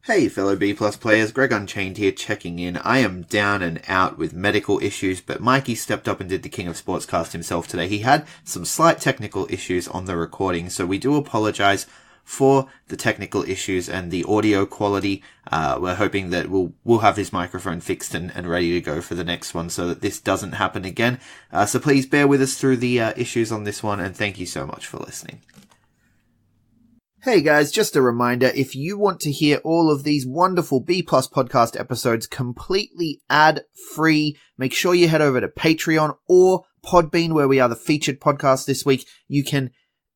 Hey fellow B Plus players, GregUnchained here checking in. I am down and out with medical issues, but Mikey stepped up and did the King of Sportscast himself today. He had some slight technical issues on the recording, so we do apologise for the technical issues and the audio quality. We're hoping that we'll have his microphone fixed and ready to go for the next one so that this doesn't happen again. So please bear with us through the issues on this one, and thank you so much for listening. Hey guys, just a reminder, if you want to hear all of these wonderful B Plus podcast episodes completely ad-free, make sure you head over to Patreon or Podbean, where we are the featured podcast this week. You can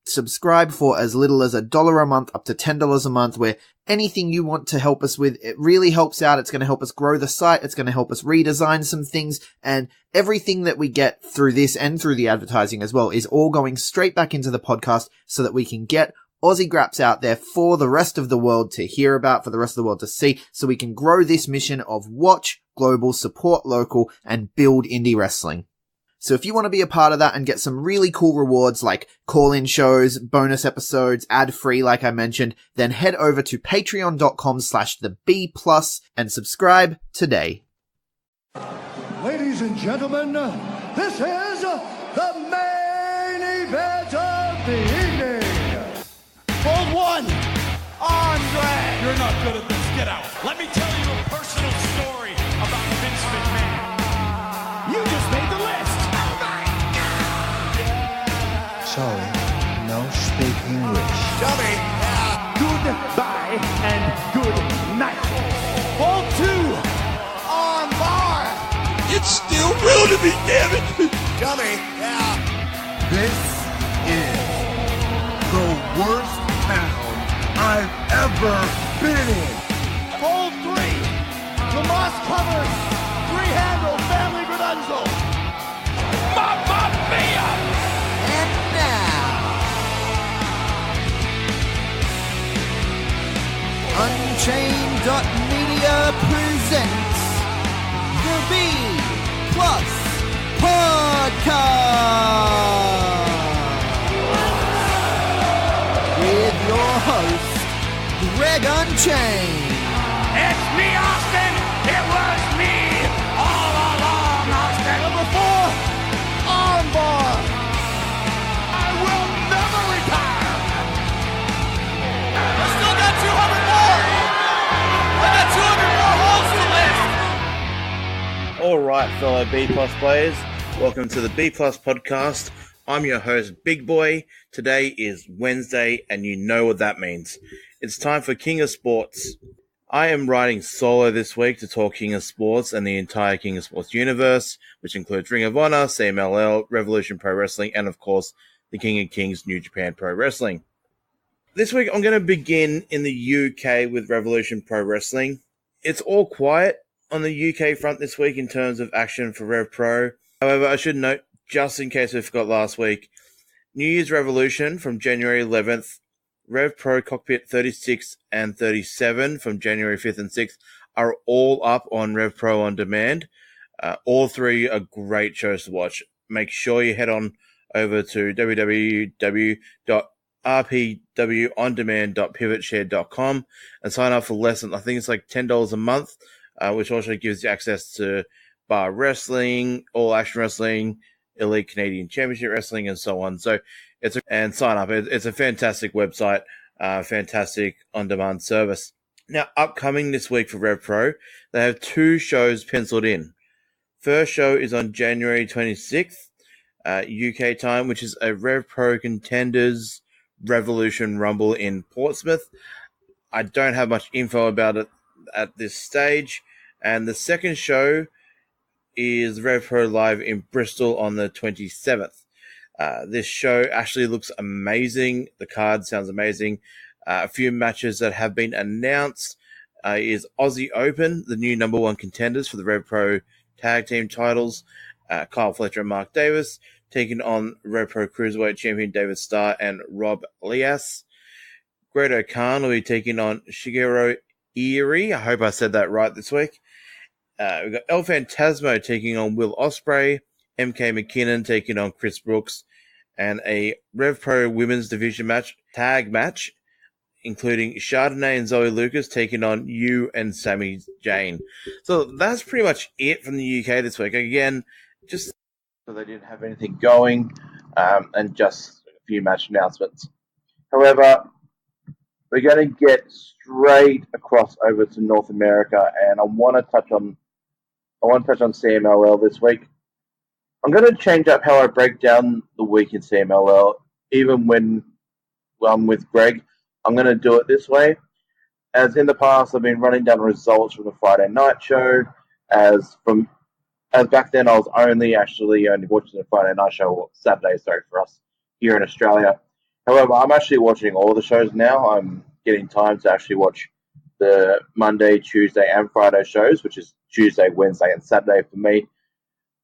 subscribe for as little as $1 a month up to $10 a month, where anything you want to help us with, it really helps out. It's going to help us grow the site. It's going to help us redesign some things, and everything that we get through this and through the advertising as well is all going straight back into the podcast so that we can get Aussie Graps out there for the rest of the world to hear about, for the rest of the world to see, so we can grow this mission of watch global, support local, and build indie wrestling. So if you want to be a part of that and get some really cool rewards like call-in shows, bonus episodes, ad-free like I mentioned, then head over to patreon.com/thebplus and subscribe today. Ladies and gentlemen, this is the main event of the evening. Hold one, Andre! You're not good at this. Get out. Let me tell you a personal story about Vince McMahon. You just made the list! Oh my God! Sorry, no speak English. Dummy! Goodbye and good night. Hold two, on bar! It's still real to me, damn it! Dummy! This is the worst town I've ever been in. Hold three, Tomas covers, three-handle family Gradunzo. Mamma mia! And now, Unchained.media presents the B Plus Podcast with your host, Greg Unchained. It's me, Austin! It was me all along, Austin! number four, armbar. I will never retire! I still got 200 more. I got 200 more holes to list. All right, fellow B Plus players, welcome to the B Plus podcast. I'm your host, Big Boy. Today is Wednesday, and you know what that means. It's time for King of Sports. I am riding solo this week to talk King of Sports and the entire King of Sports universe, which includes Ring of Honor, CMLL, Revolution Pro Wrestling, and of course, the King of Kings, New Japan Pro Wrestling. This week, I'm going to begin in the UK with Revolution Pro Wrestling. It's all quiet on the UK front this week in terms of action for Rev Pro. However, I should note, just in case we forgot last week, New Year's Revolution from January 11th, Rev Pro Cockpit 36 and 37 from January 5th and 6th are all up on Rev Pro On Demand. All three are great shows to watch. Make sure you head on over to www.rpwondemand.pivotshare.com and sign up for less than, I think it's like $10 a month, which also gives you access to bar wrestling, all action wrestling, Elite Canadian Championship Wrestling, and so on. So and sign up. It's a fantastic website, fantastic on-demand service. Now, upcoming this week for Rev Pro, they have two shows penciled in. First show is on January 26th, UK time, which is a Rev Pro Contenders Revolution Rumble in Portsmouth. I don't have much info about it at this stage. And the second show is Rev Pro Live in Bristol on the 27th. This show actually looks amazing. The card sounds amazing. A few matches that have been announced is Aussie Open, the new number one contenders for the Rev Pro tag team titles. Kyle Fletcher and Mark Davis taking on Rev Pro Cruiserweight champion David Starr and Rob Lias. Great Khan will be taking on Shigeru Irie. I hope I said that right this week. We've got El Phantasmo taking on Will Ospreay, MK McKinnon taking on Chris Brooks, and a Rev Pro Women's Division tag match including Chardonnay and Zoe Lucas taking on you and Sami Zayn. So that's pretty much it from the UK this week. Again, just so they didn't have anything going, and just a few match announcements. However, we're going to get straight across over to North America, and I want to touch on CMLL this week. I'm going to change up how I break down the week in CMLL, even when I'm with Greg. I'm going to do it this way. As in the past, I've been running down results from the Friday night show. As back then, I was only watching the Friday night show, or Saturday, for us here in Australia. However, I'm actually watching all the shows now. I'm getting time to actually watch the Monday, Tuesday, and Friday shows, which is Tuesday, Wednesday, and Saturday for me.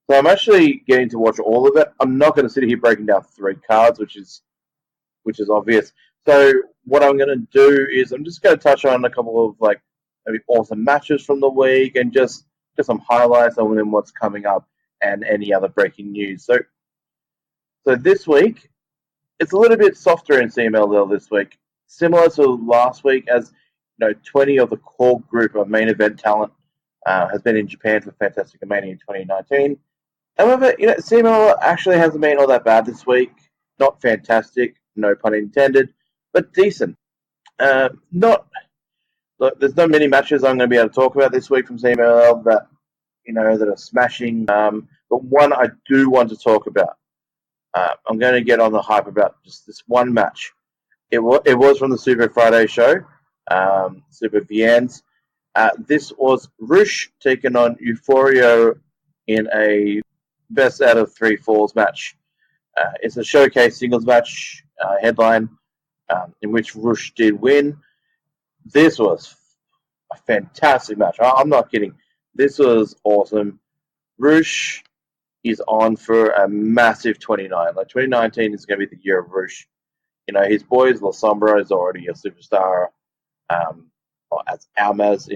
So I'm actually getting to watch all of it. I'm not going to sit here breaking down 3 cards, which is obvious. So what I'm going to do is I'm just going to touch on a couple of maybe awesome matches from the week and just some highlights on what's coming up and any other breaking news. So this week, it's a little bit softer in CMLL this week, similar to last week, as 20 of the core group of main event talent has been in Japan for Fantastic Mania in 2019. However, CMLL actually hasn't been all that bad this week. Not fantastic, no pun intended, but decent. There's not many matches I'm going to be able to talk about this week from CMLL that are smashing. But one I do want to talk about. I'm going to get on the hype about just this one match. It was from the Super Friday show, Super Viennes. This was Rush taking on Euphoria in a best out of 3 falls match. It's a showcase singles match headline in which Rush did win. This was a fantastic match. I'm not kidding. This was awesome. Rush is on for a massive 29. 2019 is going to be the year of Rush. His boys, La Sombra, is already a superstar. As Almas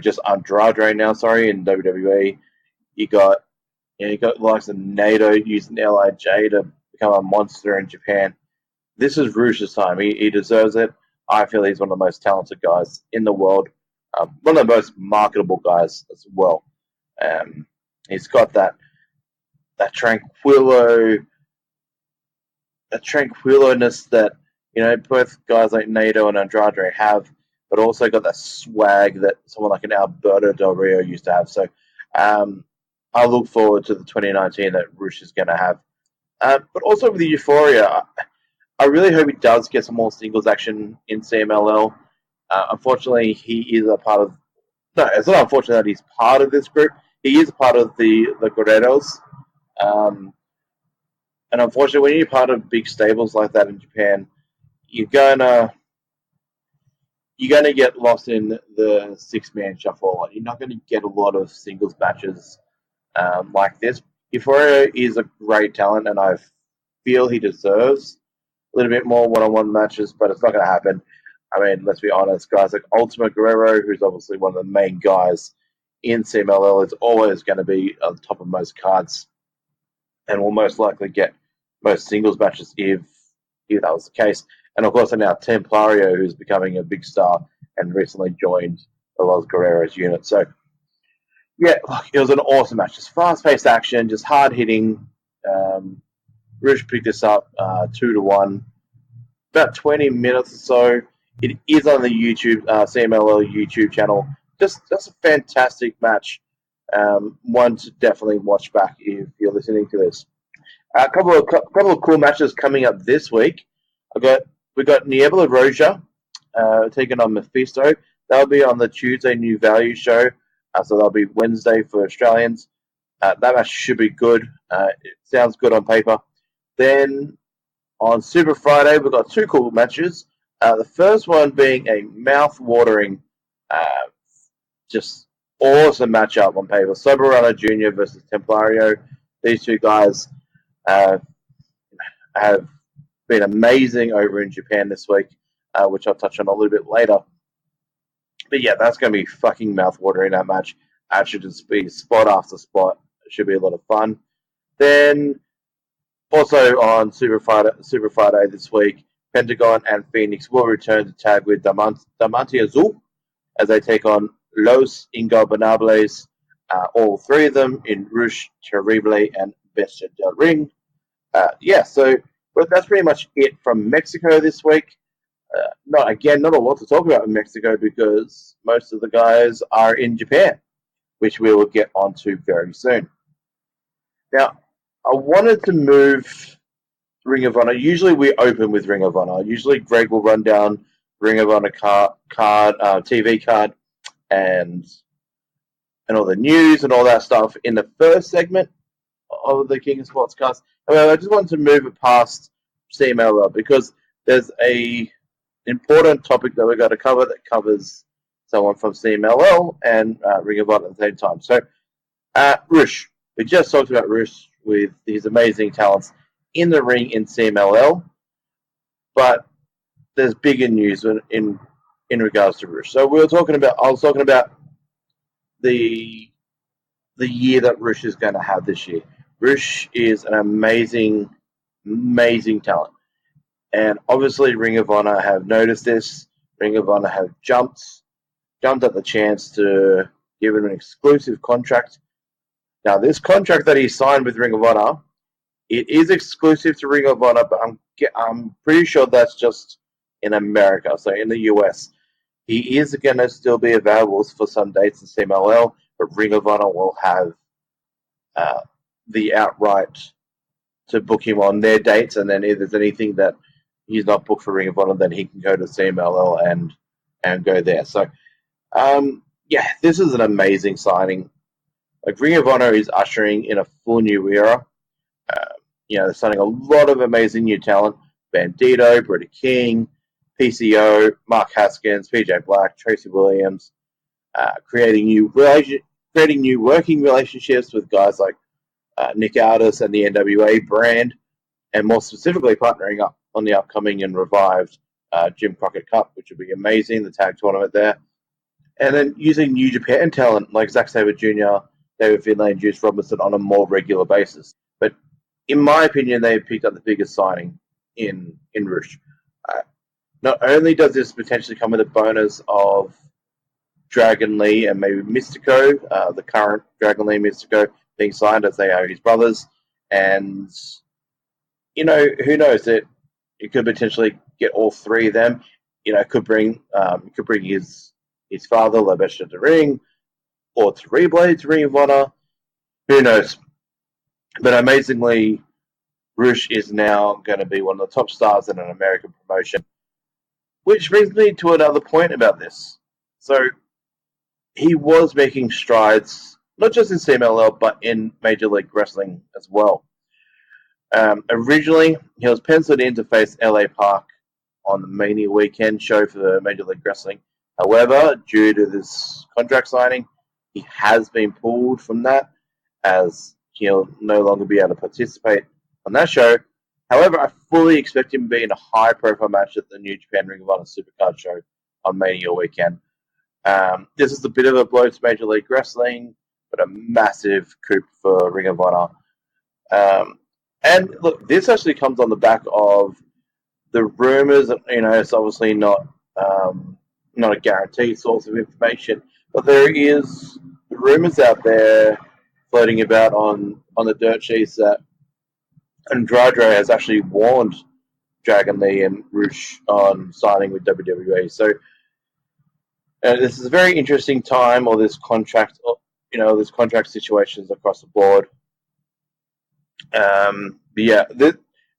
just Andrade now, in WWE. You got the likes of Nato using LIJ to become a monster in Japan. This is Rush's time. He deserves it. I feel he's one of the most talented guys in the world. One of the most marketable guys as well. He's got that tranquiloness that both guys like Nato and Andrade have, but also got that swag that someone like an Alberto Del Rio used to have. So I look forward to the 2019 that Rush is going to have. But also with the Euphoria, I really hope he does get some more singles action in CMLL. Unfortunately, he is a part of... No, it's not unfortunate that he's part of this group. He is part of the Guerreros. And unfortunately, when you're part of big stables like that in Japan, you're gonna get lost in the 6-man shuffle. You're not going to get a lot of singles matches like this. Euphoria is a great talent, and I feel he deserves a little bit more one-on-one matches, but it's not going to happen. I mean, let's be honest, guys like Ultimo Guerrero, who's obviously one of the main guys in CMLL, is always going to be on top of most cards and will most likely get most singles matches if that was the case. And of course, now Templario, who's becoming a big star and recently joined the Los Guerreros unit. So, yeah, it was an awesome match. Just fast-paced action, just hard-hitting. Rush picked this up 2-1. About 20 minutes or so. It is on the YouTube CMLL YouTube channel. Just a fantastic match. One to definitely watch back if you're listening to this. A couple of cool matches coming up this week. We got Niebla Roja taking on Mephisto. That'll be on the Tuesday New Value show. So that'll be Wednesday for Australians. That match should be good. It sounds good on paper. Then on Super Friday, we've got 2 cool matches. The first one being a mouth-watering, just awesome matchup on paper. Soberano Jr. versus Templario. These 2 guys have been amazing over in Japan this week, which I'll touch on a little bit later. But yeah, that's going to be fucking mouth-watering, that match. It should just be spot after spot. It should be a lot of fun. Then, also on Super Friday this week, Pentagon and Phoenix will return to tag with Diamante Azul as they take on Los Ingobernables, all three of them in Rush, Terrible, and Bestia del Ring. But that's pretty much it from Mexico this week. Not a lot to talk about in Mexico because most of the guys are in Japan, which we will get onto very soon. Now, I wanted to move Ring of Honor. Usually we open with Ring of Honor. Usually Greg will run down Ring of Honor TV card, and all the news and all that stuff in the first segment of the King of Sportscast. However, I just wanted to move it past CMLL because there's a important topic that we've got to cover that covers someone from CMLL and Ring of Honor at the same time. So, Rush. We just talked about Rush with his amazing talents in the ring in CMLL, but there's bigger news in regards to Rush. So I was talking about the year that Rush is going to have this year. Rush is an amazing talent. And obviously Ring of Honor have noticed this. Ring of Honor have jumped at the chance to give him an exclusive contract. Now, this contract that he signed with Ring of Honor, it is exclusive to Ring of Honor, but I'm pretty sure that's just in America, so in the US. He is going to still be available for some dates in CMLL, but Ring of Honor will have the outright to book him on their dates, and then if there's anything that he's not booked for Ring of Honor, then he can go to CMLL and go there. So, this is an amazing signing. Like, Ring of Honor is ushering in a full new era. They're signing a lot of amazing new talent. Bandito, Britta King, PCO, Mark Haskins, PJ Black, Tracy Williams, creating new working relationships with guys like Nick Aldis and the NWA brand, and more specifically partnering up on the upcoming and revived Jim Crockett Cup, which would be amazing, the tag tournament there. And then using New Japan talent like Zack Sabre Jr., David Finlay, and Juice Robinson on a more regular basis. But in my opinion, they've picked up the biggest signing in Rush. Not only does this potentially come with a bonus of Dragon Lee and maybe Mystico, the current Dragon Lee Mystico being signed as they are his brothers, and who knows, that it could potentially get all three of them. Could bring his father, Labesha to ring, or Terrible to Ring of Honor. Who knows? But amazingly, Rush is now going to be one of the top stars in an American promotion. Which brings me to another point about this. So, he was making strides, not just in CMLL, but in Major League Wrestling as well. Originally, he was penciled in to face LA Park on the Mania weekend show for Major League Wrestling. However, due to this contract signing, he has been pulled from that, as he'll no longer be able to participate on that show. However, I fully expect him to be in a high-profile match at the New Japan Ring of Honor Supercard show on Mania weekend. This is a bit of a blow to Major League Wrestling, but a massive coup for Ring of Honor. And look, this actually comes on the back of the rumors. It's obviously not a guaranteed source of information, but there is rumors out there floating about on the dirt sheets that Andrade has actually warned Dragon Lee and Rush on signing with WWE. So this is a very interesting time, or this contract situations across the board.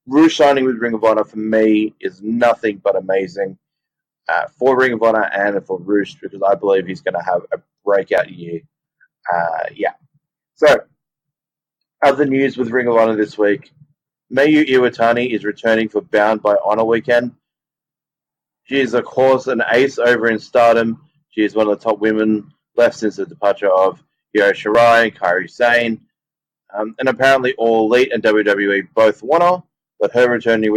Rush signing with Ring of Honor for me is nothing but amazing for Ring of Honor and for Rush, because I believe he's going to have a breakout year. So, other news with Ring of Honor this week. Mayu Iwatani is returning for Bound by Honor weekend. She is, of course, an ace over in Stardom. She is one of the top women left since the departure of Io Shirai and Kairi Sane. And apparently All Elite and WWE both want her, but her returning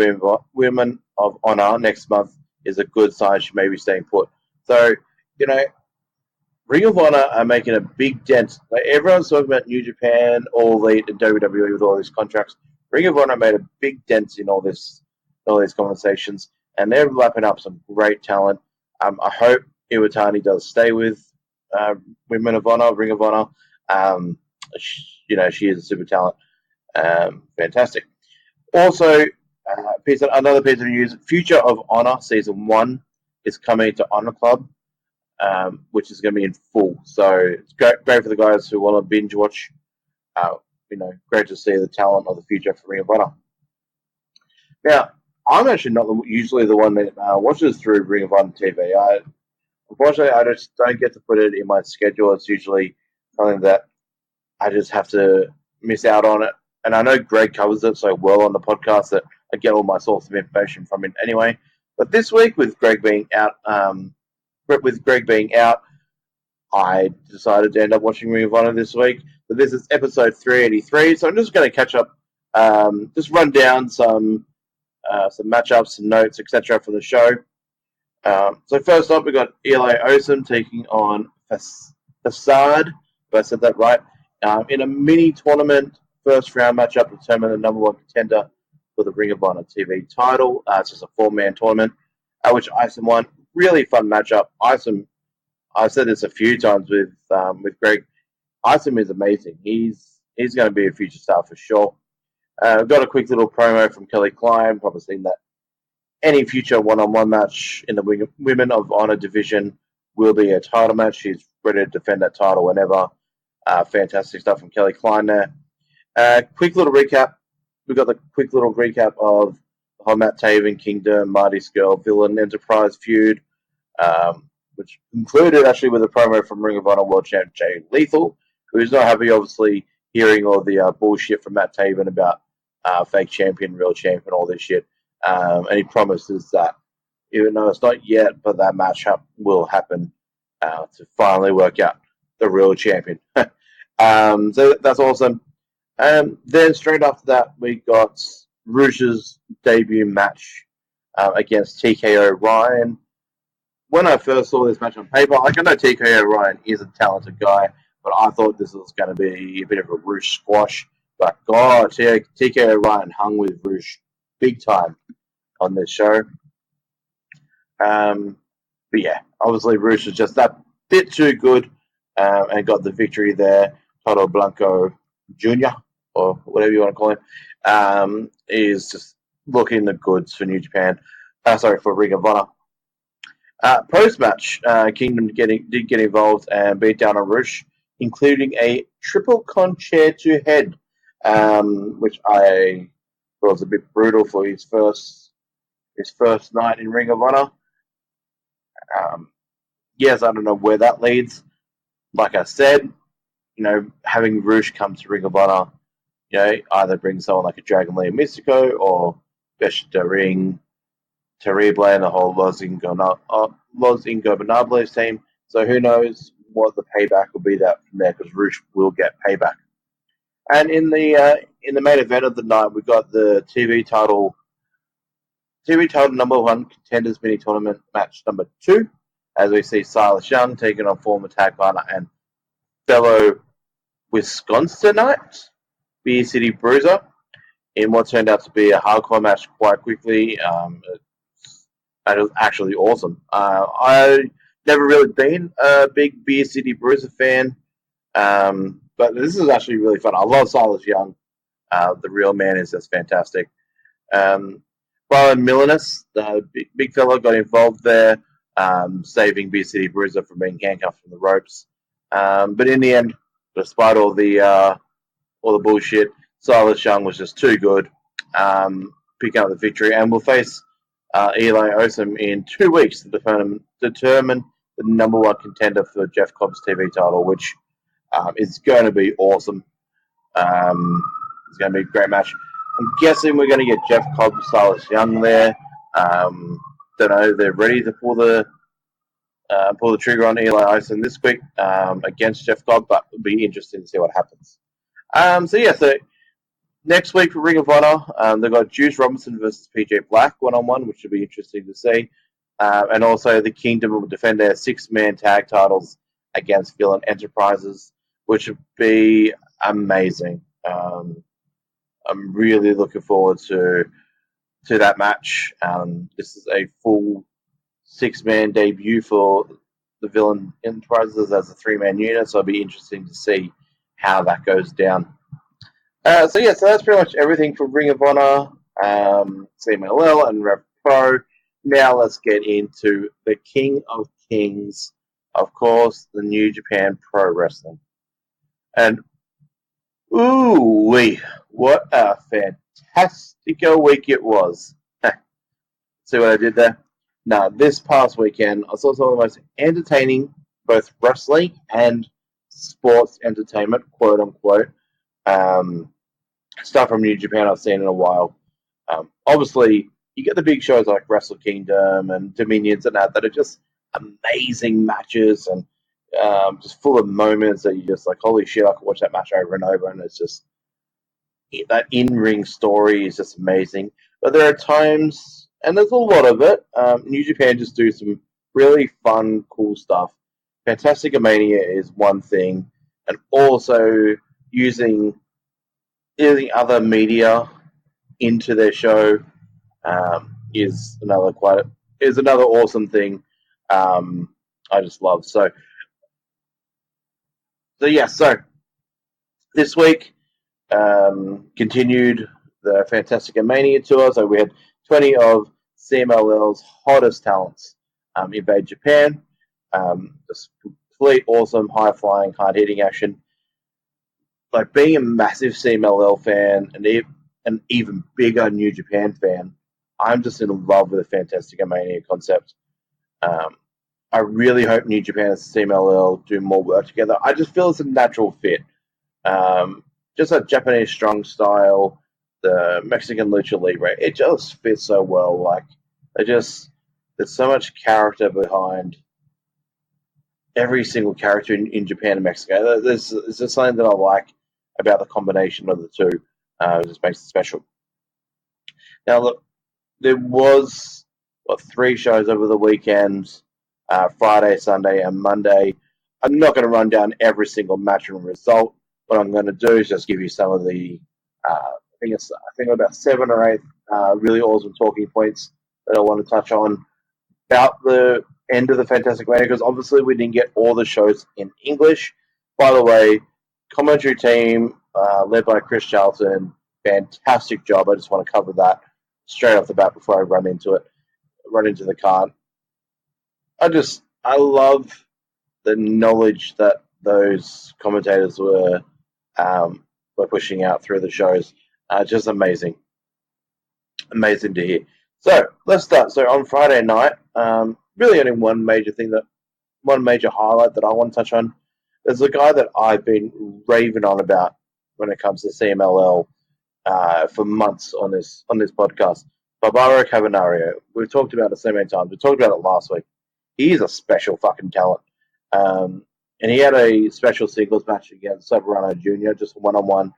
Women of Honor next month is a good sign she may be staying put. So, Ring of Honor are making a big dent. Like, everyone's talking about New Japan, All Elite, and WWE with all these contracts. Ring of Honor made a big dent in all these conversations, and they're lapping up some great talent. I hope Iwatani does stay with Women of Honor, Ring of Honor. She is a super talent. Fantastic. Also, another piece of news: Future of Honor Season 1 is coming to Honor Club, which is going to be in full. So it's great for the guys who want to binge watch. Great to see the talent of the future for Ring of Honor. Now, I'm actually not usually the one that watches through Ring of Honor TV. Unfortunately, I just don't get to put it in my schedule. It's usually something that I just have to miss out on it. And I know Greg covers it so well on the podcast that I get all my source of information from him anyway. But this week, with Greg being out, I decided to end up watching Ring of Honor this week. So this is episode 383. So I'm just going to catch up, just run down some matchups, some notes, etc. for the show. So first up, we got Eli Osum taking on Facade, if I said that right, in a mini tournament first round matchup to determine the number one contender for the Ring of Honor TV title. It's just a 4-man tournament, which Isom won. Really fun matchup. Isom, I've said this a few times with Greg. Isom is amazing. He's going to be a future star for sure. We've got a quick little promo from Kelly Klein, probably seen that any future one-on-one match in the Women of Honor division will be a title match. She's ready to defend that title whenever. Fantastic stuff from Kelly Klein there. Quick little recap. We've got the quick little recap of the whole Matt Taven, Kingdom, Marty's Girl, Villain Enterprise feud, which concluded actually with a promo from Ring of Honor World Champ Jay Lethal, who's not happy, obviously, hearing all the bullshit from Matt Taven about fake champion, real champion, all this shit. And he promises that, even though it's not yet, but that matchup will happen to finally work out the real champion. So that's awesome. Then straight after that, we got Rush's debut match against TKO Ryan. When I first saw this match on paper, I know TKO Ryan is a talented guy, but I thought this was going to be a bit of a Rush squash. But God, TKO Ryan hung with Rush big time on this show. But yeah, obviously Rush is just that bit too good and got the victory there. Toto Blanco Jr., or whatever you want to call him, is just looking the goods for New Japan. For Ring of Honor. Post-match, Kingdom did get involved and beat down on Rush, including a triple chair to head, which I thought was a bit brutal for his first night in Ring of Honor. Yes, I don't know where that leads. Like I said, having Rush come to Ring of Honor, either bring someone like a Dragon Lee Mystico or Beshta Ring, Terrible and the whole Los Ingobernables team. So who knows what the payback will be from there, because Rush will get payback. And in the main event of the night, we got the TV title number 1 contenders mini tournament match number 2, as we see Silas Young taking on former tag partner and fellow Wisconsinite Beer City Bruiser in what turned out to be a hardcore match quite quickly. It was actually awesome. I never really been a big Beer City Bruiser fan, but this is actually really fun. I love Silas Young. The real man is just fantastic. Brian Milanes, the big fellow, got involved there, saving Beer City Bruiser from being handcuffed from the ropes. But in the end, despite all the bullshit, Silas Young was just too good, picking up the victory, and will face Eli Osum in 2 weeks to determine the number 1 contender for Jeff Cobb's TV title, which is going to be awesome. It's going to be a great match. I'm guessing we're going to get Jeff Cobb and Silas Young there. Don't know. They're ready to pull the trigger on Eli Osum this week against Jeff Cobb, but it'll be interesting to see what happens. So next week for Ring of Honor, they've got Juice Robinson versus PJ Black one-on-one, which should be interesting to see. And also the Kingdom will defend their 6-man tag titles against Villain Enterprises, which would be amazing. I'm really looking forward to to that match. This is a full 6-man debut for the Villain Enterprises as a 3-man unit, so it'll be interesting to see how that goes down. So that's pretty much everything for Ring of Honor, CMLL, and Rev Pro. Now let's get into the King of Kings, of course, the New Japan Pro Wrestling. And ooh-wee, what a fantastic week it was. See what I did there? Now, this past weekend, I saw some of the most entertaining, both wrestling and sports entertainment, quote-unquote, stuff from New Japan I've seen in a while. Obviously, you get the big shows like Wrestle Kingdom and Dominions and that are just amazing matches and just full of moments that you just like, holy shit, I could watch that match over and over, and it's just, that in-ring story is just amazing. But there are times, and there's a lot of it, New Japan just do some really fun, cool stuff. Fantastic Mania is one thing, and also using other media into their show is another awesome thing. I just love. So this week continued the Fantastica Mania tour. So we had 20 of CMLL's hottest talents invade Japan. Just complete awesome, high-flying, hard-hitting action. Like, being a massive CMLL fan and an even bigger New Japan fan, I'm just in love with the Fantastica Mania concept. I really hope New Japan and CMLL do more work together. I just feel it's a natural fit. Just a Japanese strong style, the Mexican lucha libre, it just fits so well. Like, there's so much character behind every single character in Japan and Mexico. There's just something that I like about the combination of the two. It just makes it special. Now, look, there was 3 shows over the weekend, Friday, Sunday, and Monday. I'm not going to run down every single match and result. What I'm going to do is just give you some of the, I think about 7 or 8 really awesome talking points that I want to touch on about the end of the Fantastic Mania, because obviously we didn't get all the shows in English. By the way, commentary team led by Chris Charlton, fantastic job. I just want to cover that straight off the bat before I run into the card. I love the knowledge that those commentators were pushing out through the shows. Just amazing to hear. So let's start. So on Friday night, really only one major highlight that I want to touch on. There's a guy that I've been raving on about when it comes to CMLL for months on this podcast. Barbaro Cavernario. We've talked about it so many times. We talked about it last week. He's a special fucking talent. And he had a special singles match against Soberano Jr., just one-on-one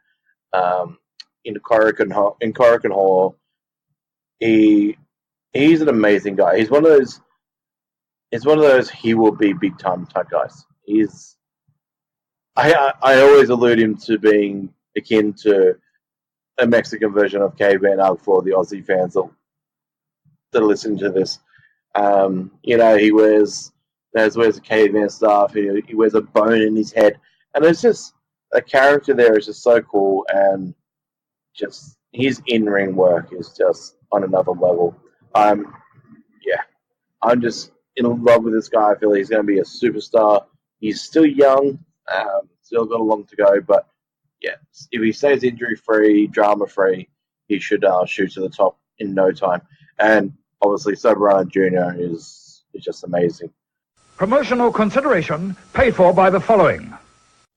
in Korakuen Hall. He's an amazing guy. He's one of those he will be big time type guys. I always allude him to being akin to a Mexican version of Caveman for the Aussie fans that are listening to this. He wears the caveman stuff. He wears a bone in his head, and it's just a character there is just so cool, and just his in-ring work is just on another level. I'm just in love with this guy. I feel he's going to be a superstar. He's still young, still got a long to go, but yeah, if he stays injury-free, drama-free, he should shoot to the top in no time. And obviously, Soberano Jr. is just amazing. Promotional consideration paid for by the following.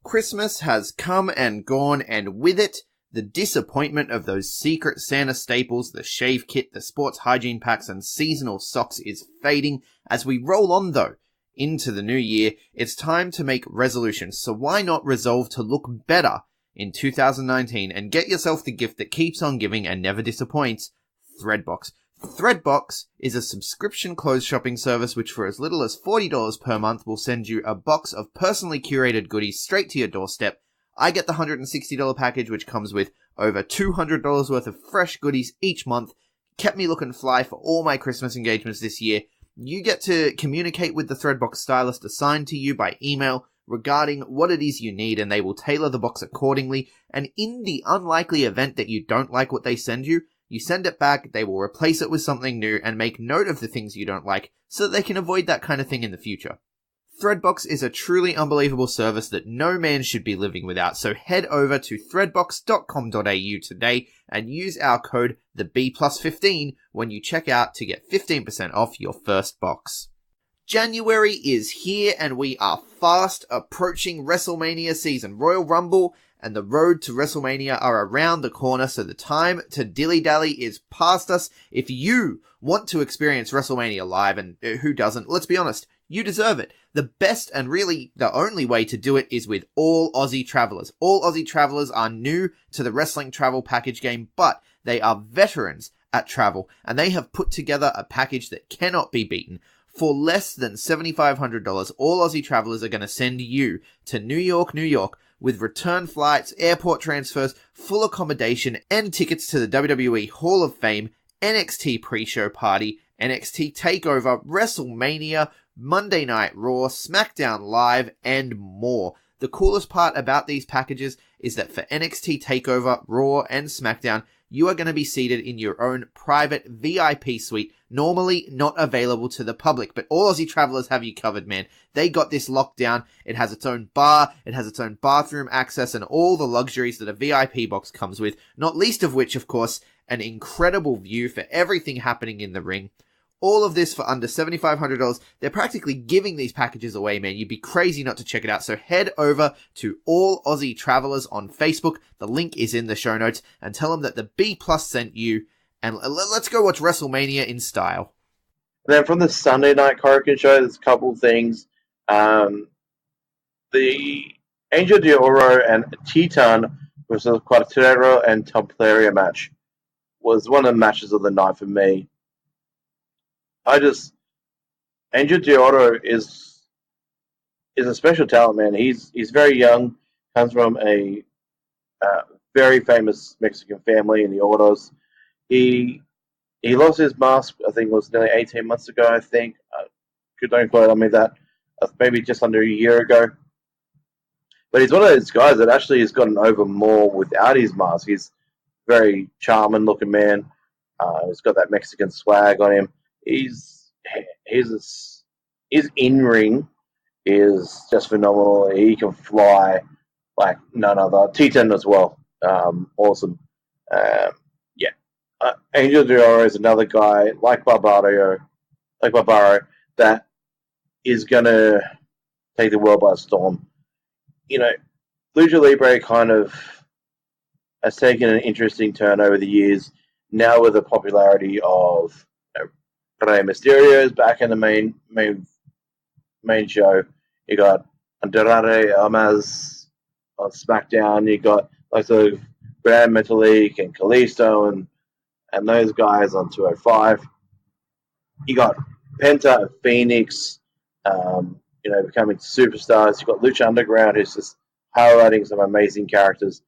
Christmas has come and gone, and with it, the disappointment of those Secret Santa staples, the shave kit, the sports hygiene packs, and seasonal socks is fading. As we roll on, though, into the new year, it's time to make resolutions. So why not resolve to look better in 2019 and get yourself the gift that keeps on giving and never disappoints? Threadbox. Threadbox is a subscription clothes shopping service which for as little as $40 per month will send you a box of personally curated goodies straight to your doorstep. I get the $160 package which comes with over $200 worth of fresh goodies each month. kept me looking fly for all my Christmas engagements this year. You get to communicate with the Threadbox stylist assigned to you by email regarding what it is you need, and they will tailor the box accordingly. And in the unlikely event that you don't like what they send you, you send it back, they will replace it with something new and make note of the things you don't like so that they can avoid that kind of thing in the future. Threadbox is a truly unbelievable service that no man should be living without, so head over to threadbox.com.au today and use our code TheB+15 when you check out to get 15% off your first box. January is here and we are fast approaching WrestleMania season. Royal Rumble and the road to WrestleMania are around the corner, so the time to dilly-dally is past us. If you want to experience WrestleMania live, and who doesn't, let's be honest, you deserve it. The best and really the only way to do it is with All Aussie Travelers. All Aussie Travelers are new to the wrestling travel package game, but they are veterans at travel, and they have put together a package that cannot be beaten. For less than $7,500, All Aussie Travelers are going to send you to New York, New York, with return flights, airport transfers, full accommodation, and tickets to the WWE Hall of Fame, NXT pre-show party, NXT TakeOver, WrestleMania, Monday Night Raw, SmackDown Live, and more. The coolest part about these packages is that for NXT TakeOver, Raw, and SmackDown, you are going to be seated in your own private VIP suite, normally not available to the public, but All Aussie Travelers have you covered, man. They got this locked down. It has its own bar, it has its own bathroom access, and all the luxuries that a VIP box comes with, not least of which, of course, an incredible view for everything happening in the ring. All of this for under $7,500. They're practically giving these packages away, man. You'd be crazy not to check it out. So head over to All Aussie Travelers on Facebook. The link is in the show notes. And tell them that the B Plus sent you. And let's go watch WrestleMania in style. Then from the Sunday night Korakuen show, there's a couple of things. The Angel de Oro and Titan versus Cuartero and Templaria match was one of the matches of the night for me. Angel de Oro is a special talent, man. He's very young, comes from a very famous Mexican family in the Oros. He lost his mask, I think it was nearly 18 months ago, I think. Don't quote on me that. Maybe just under a year ago. But he's one of those guys that actually has gotten over more without his mask. He's a very charming looking man. He's got that Mexican swag on him. His in-ring is just phenomenal. He can fly like none other. Titan as well. Awesome. Angel de Oro is another guy like Barbaro, that is going to take the world by storm. You know, Lucha Libre kind of has taken an interesting turn over the years. Now with the popularity of Rey Mysterio is back in the main show. You got Andrade Almas on SmackDown. You got like the Grand Metalik and Kalisto and those guys on 205. You got Penta and Phoenix, becoming superstars. You got Lucha Underground, who's just highlighting some amazing characters.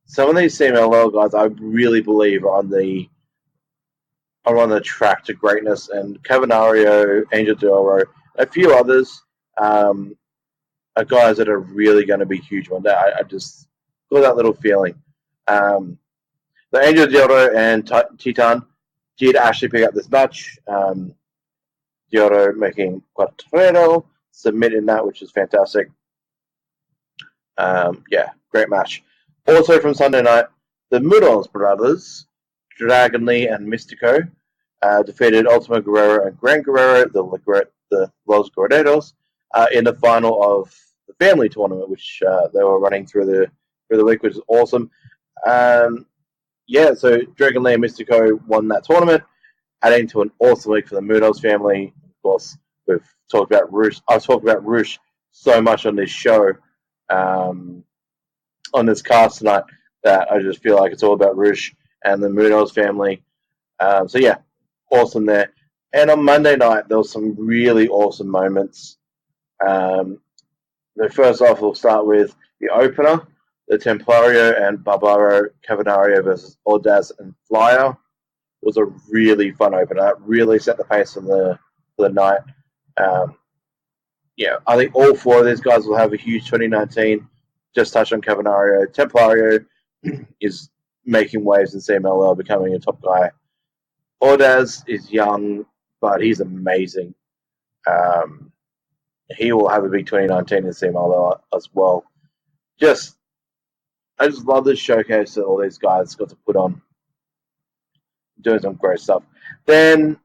Some of these CMLL guys, I really believe, are on the track to greatness. And Cavanario, Angel de Oro, a few others are guys that are really going to be huge one day. I just got that little feeling. The Angel de Oro and Titan did actually pick up this match. De Oro making Cuartero submit in that, which is fantastic. Great match. Also from Sunday night, the Muros brothers, Dragon Lee and Mystico, defeated Ultimo Guerrero and Gran Guerrero, the Los Guerreros, in the final of the family tournament, which they were running through the week, which is awesome. So Dragon Lee and Mystico won that tournament, adding to an awesome week for the Muros family. Of course, we've talked about Roosh. I've talked about Roosh so much on this show, on this cast tonight, that I just feel like it's all about Roosh and the Munoz family. Awesome there. And on Monday night, there was some really awesome moments. First off, we'll start with the opener, the Templario and Barbaro Cavanario versus Ordaz and Flyer. It was a really fun opener. It really set the pace for the night. I think all four of these guys will have a huge 2019. Just touched on Cavanario. Templario is making waves in CMLL, becoming a top guy. Ordaz is young, but he's amazing. He will have a big 2019 in CMLL as well. I just love this showcase that all these guys got to put on. Doing some great stuff. Then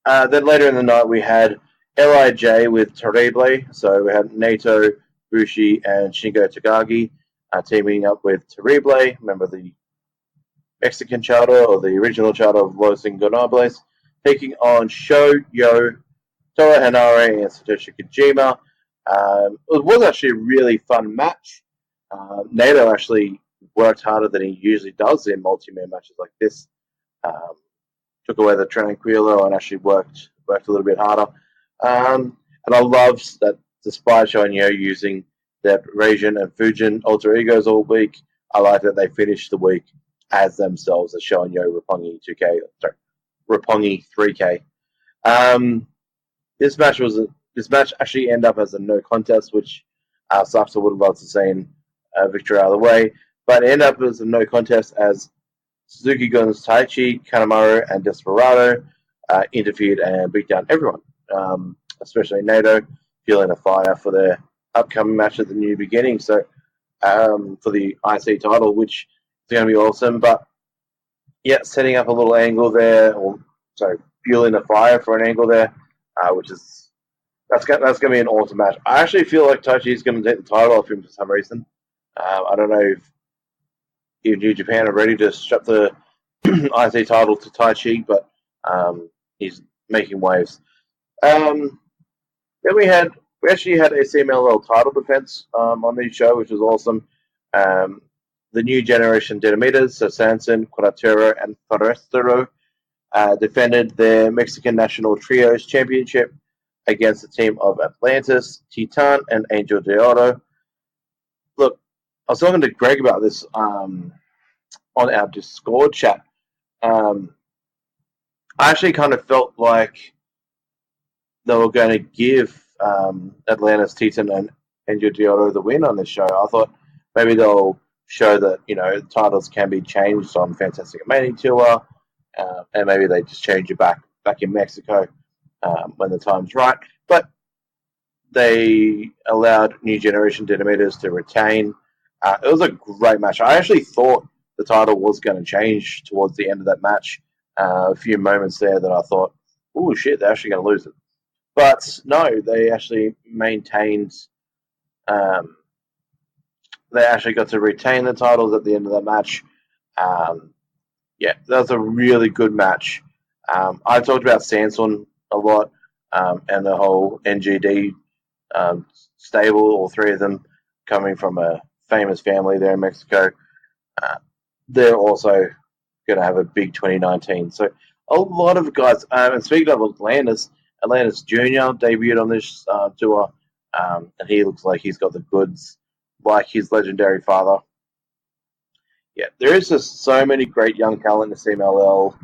later in the night we had LIJ with Terrible. So we had Nato, Bushi, and Shingo Takagi teaming up with Terrible. Remember the Mexican charter or the original charter of Los Ingobernables, taking on Sho, Yo, Toa Henare, and Satoshi Kojima. It was actually a really fun match. Nato actually worked harder than he usually does in multi-man matches like this. Took away the Tranquilo and actually worked a little bit harder. And I loved that despite Sho and Yo using their Reijin and Fujin alter egos all week, I like that they finished the week as themselves as Sho and Yo Roppongi 3K. This match actually ended up as a no contest, which sucks. I would have loved to seen victory out of the way, but it ended up as a no contest as Suzuki Gun's Taichi, Kanemaru, and Desperado interfered and beat down everyone, especially Nato, feeling a fire for their upcoming match at the New Beginning. So for the IC title, which is going to be awesome. But yeah, setting up a little angle there, fueling a fire for an angle there, which is that's going to be an awesome match. I actually feel like Taichi is going to take the title off him for some reason. I don't know if New Japan are ready to strap the IC title to Taichi, but he's making waves. Then we actually had a CMLL title defense on the show, which was awesome. The new generation Dynamitas, so Sanson, Curatero, and Forestero, defended their Mexican National Trios Championship against the team of Atlantis, Titan, and Angel de Oro. Look, I was talking to Greg about this on our Discord chat. I actually kind of felt like they were going to give Atlantis, Titan, and Angel de Oro the win on this show. I thought maybe they'll show that titles can be changed on Fantastic Mania Tour, and maybe they just change it back in Mexico when the time's right. But they allowed New Generation Dynamitas to retain. It was a great match. I actually thought the title was going to change towards the end of that match. A few moments there that I thought, oh shit, they're actually going to lose it. But no, they actually maintained. They actually got to retain the titles at the end of that match. That was a really good match. I talked about Sanson a lot and the whole NGD stable, all three of them coming from a famous family there in Mexico. They're also going to have a big 2019. So a lot of guys, and speaking of Atlantis Jr. debuted on this tour, and he looks like he's got the goods, like his legendary father. Yeah, there is just so many great young talent in the CMLL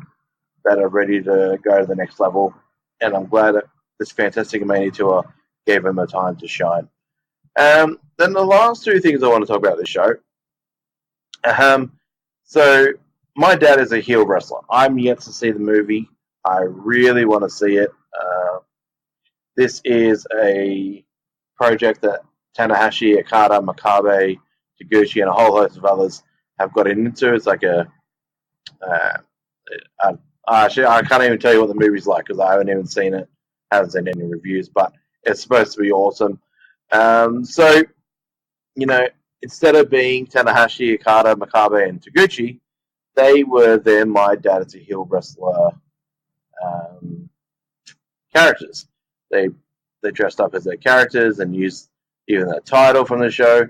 that are ready to go to the next level, and I'm glad that this Fantastic Mania Tour gave him a time to shine. Then the last two things I want to talk about this show. So my dad is a heel wrestler. I'm yet to see the movie. I really want to see it. This is a project that Tanahashi, Okada, Makabe, Taguchi, and a whole host of others have gotten into. It's like actually, I can't even tell you what the movie's like because I haven't even seen it. Haven't seen any reviews, but it's supposed to be awesome. So, instead of being Tanahashi, Okada, Makabe, and Taguchi, they were then my dad as a heel wrestler characters. They dressed up as their characters and used even their title from the show,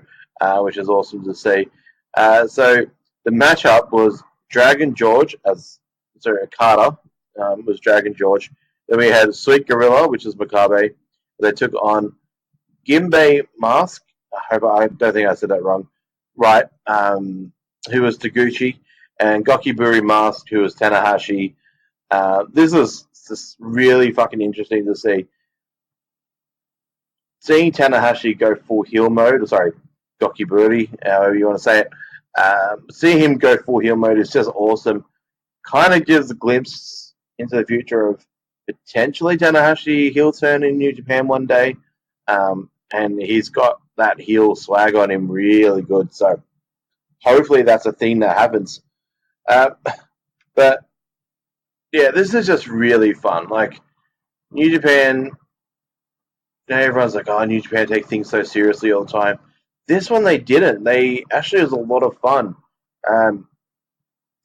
which is awesome to see. So the matchup was Dragon George Okada was Dragon George. Then we had Sweet Gorilla, which is Makabe. They took on Gimbe Mask. I don't think I said that wrong. Right. Who was Taguchi. and Gokiburi Mask, who was Tanahashi. This was just really fucking interesting to see. Seeing Tanahashi go full heel mode, Gokiburi, however you want to say it, seeing him go full heel mode is just awesome. Kind of gives a glimpse into the future of potentially Tanahashi heel turn in New Japan one day. And he's got that heel swag on him really good. So hopefully that's a thing that happens. But yeah, this is just really fun. Like New Japan, everyone's like, oh, New Japan take things so seriously all the time. This one they didn't. They actually, it was a lot of fun.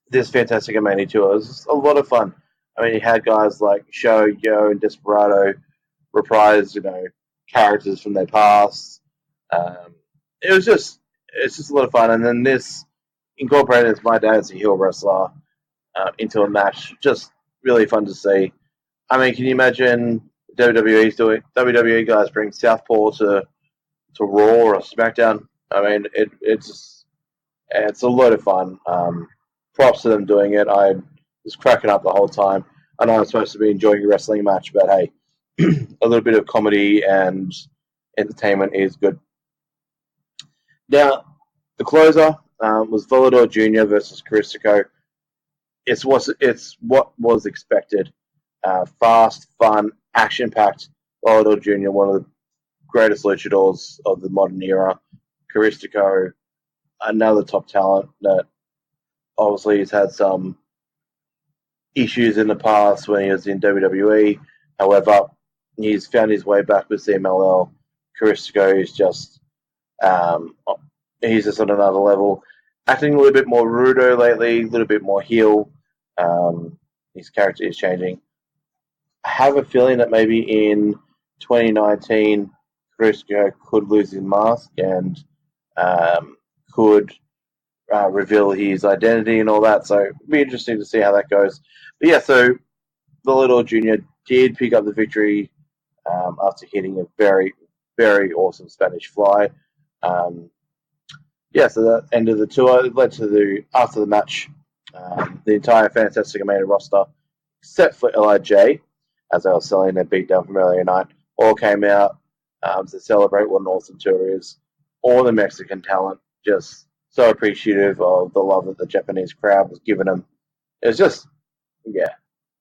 This Fantastic Mania tour was just a lot of fun. I mean, you had guys like Sho, Yo, and Desperado reprise, characters from their past. It's just a lot of fun. And then this incorporated my dad as a heel wrestler into a match. Just really fun to see. I mean, can you imagine WWE guys bring Southpaw to Raw or SmackDown? I mean, it's a lot of fun. Props to them doing it. I was cracking up the whole time. I know I'm supposed to be enjoying a wrestling match, but hey, a little bit of comedy and entertainment is good. Now, the closer was Volador Jr. versus Caristico. It's what was expected. Fast, fun, action-packed. Volador Jr., one of the greatest luchadors of the modern era. Caristico, another top talent that obviously has had some issues in the past when he was in WWE. However, he's found his way back with CMLL. Caristico is just he's just on another level. Acting a little bit more rudo lately, a little bit more heel. His character is changing. I have a feeling that maybe in 2019, Caristico could lose his mask and could reveal his identity and all that. So it'll be interesting to see how that goes. But yeah, so Volador Jr. did pick up the victory after hitting a very, very awesome Spanish fly. So the end of the tour led to after the match, the entire Fantastic Mania roster, except for LIJ, as they were selling their beatdown from earlier night, all came out to celebrate what an awesome tour is. All the Mexican talent just so appreciative of the love that the Japanese crowd was giving them. It was just, it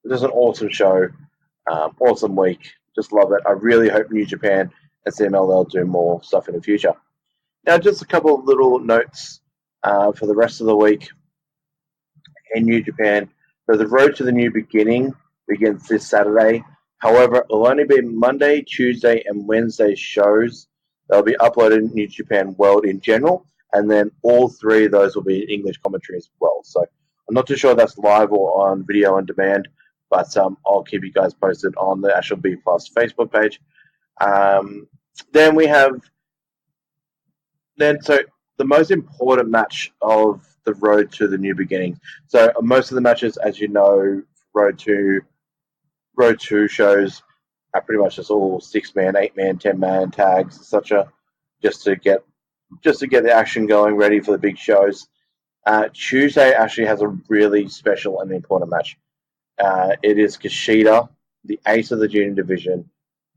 was an awesome show, awesome week. Just love it. I really hope New Japan and CMLL do more stuff in the future. Now, just a couple of little notes for the rest of the week in New Japan. So the Road to the New Beginning begins this Saturday. However, it'll only be Monday, Tuesday, and Wednesday shows. They'll be uploaded in New Japan World in general, and then all three of those will be English commentary as well. So I'm not too sure if that's live or on video on demand, but I'll keep you guys posted on the actual B Plus Facebook page. Then we have so the most important match of the Road to the New Beginning. So most of the matches, as you know, Road 2 shows are pretty much just all 6-man, 8-man, 10-man tags, etc. Just to get the action going, ready for the big shows. Tuesday actually has a really special and important match. It is Kushida, the ace of the junior division,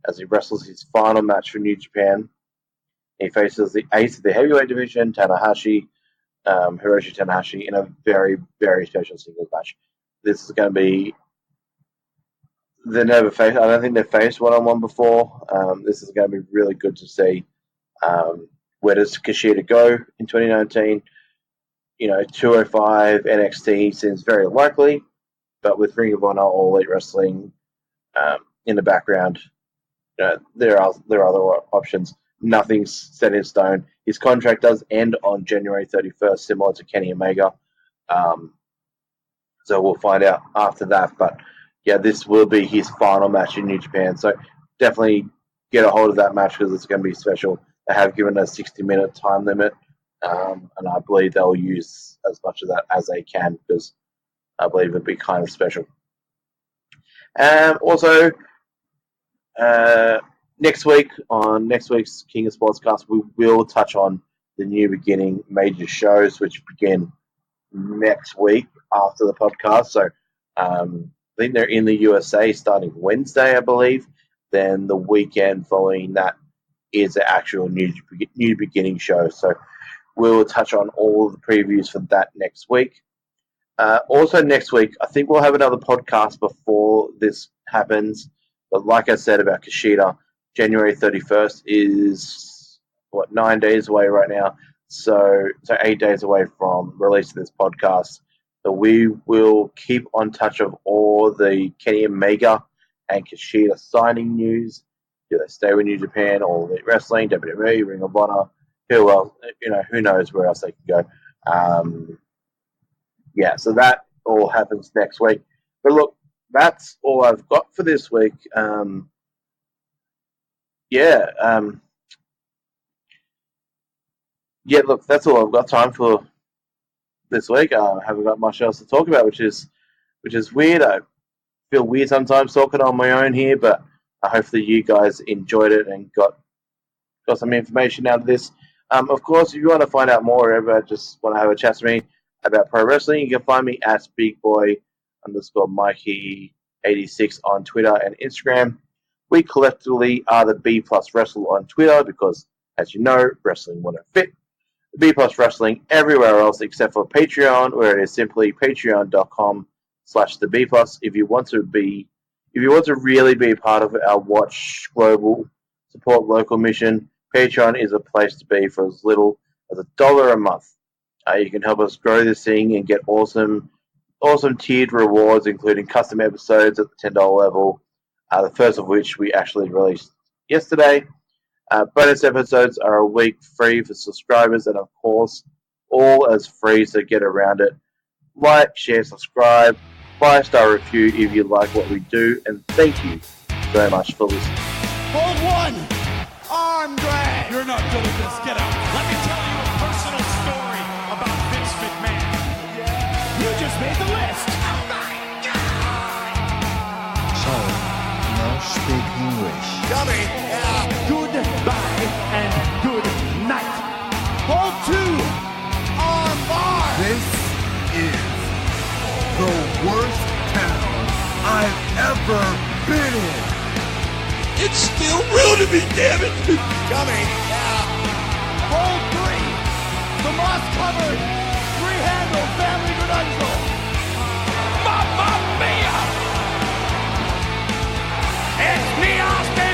as he wrestles his final match for New Japan. He faces the ace of the heavyweight division, Hiroshi Tanahashi, in a very, very special singles match. This is going to be... They never faced... I don't think they've faced one-on-one before. This is going to be really good to see. Where does Kushida go in 2019? 205 NXT seems very likely, but with Ring of Honor, All Elite Wrestling in the background, there are other options. Nothing's set in stone. His contract does end on January 31st, similar to Kenny Omega. So we'll find out after that. But yeah, this will be his final match in New Japan. So definitely get a hold of that match because it's going to be special. They have given a 60-minute time limit, and I believe they'll use as much of that as they can because I believe it'll be kind of special. Also, next week's King of Sportscast, we will touch on the New Beginning major shows, which begin next week after the podcast. So I think they're in the USA starting Wednesday, I believe. Then the weekend following that is the actual New Beginning show. So we'll touch on all of the previews for that next week. Also next week, I think we'll have another podcast before this happens. But like I said about Kushida, January 31st is, 9 days away right now. So 8 days away from release of this podcast. So we will keep on touch of all the Kenny Omega and Kushida signing news. Do they stay with New Japan or Elite Wrestling, WWE, Ring of Honor? Who else? Who knows where else they can go. So that all happens next week. But look, that's all I've got for this week. Look, that's all I've got time for this week. I haven't got much else to talk about, which is weird. I feel weird sometimes talking on my own here, but hopefully you guys enjoyed it and got some information out of this. Of course, if you want to find out more or ever just want to have a chat to me about pro wrestling, you can find me at BigBoy_Mikey86 on Twitter and Instagram. We collectively are the B Plus Wrestle on Twitter because, as you know, wrestling wouldn't fit. B Plus Wrestling everywhere else except for Patreon, where it is simply patreon.com/the B Plus. If you want to really be a part of our Watch Global Support Local mission, Patreon is a place to be for as little as $1 a month. You can help us grow this thing and get awesome tiered rewards, including custom episodes at the $10 level, the first of which we actually released yesterday. Bonus episodes are a week free for subscribers, and of course, all as free, so get around it. Like, share, subscribe, 5-star review if you like what we do, and thank you very much for listening. Hold one! Arm drag! You're not good at this. Get out. Let me tell you a personal story about Vince McMahon. You just made the list! Sorry, no speak English. Dummy! Goodbye and good night! Hold two! Arm bar! This is the worst town I've ever been in. It's still real to me, damn it! Dummy! Hold three! The moss-covered, three-handle family credential! Mamma mia! It's me, Austin!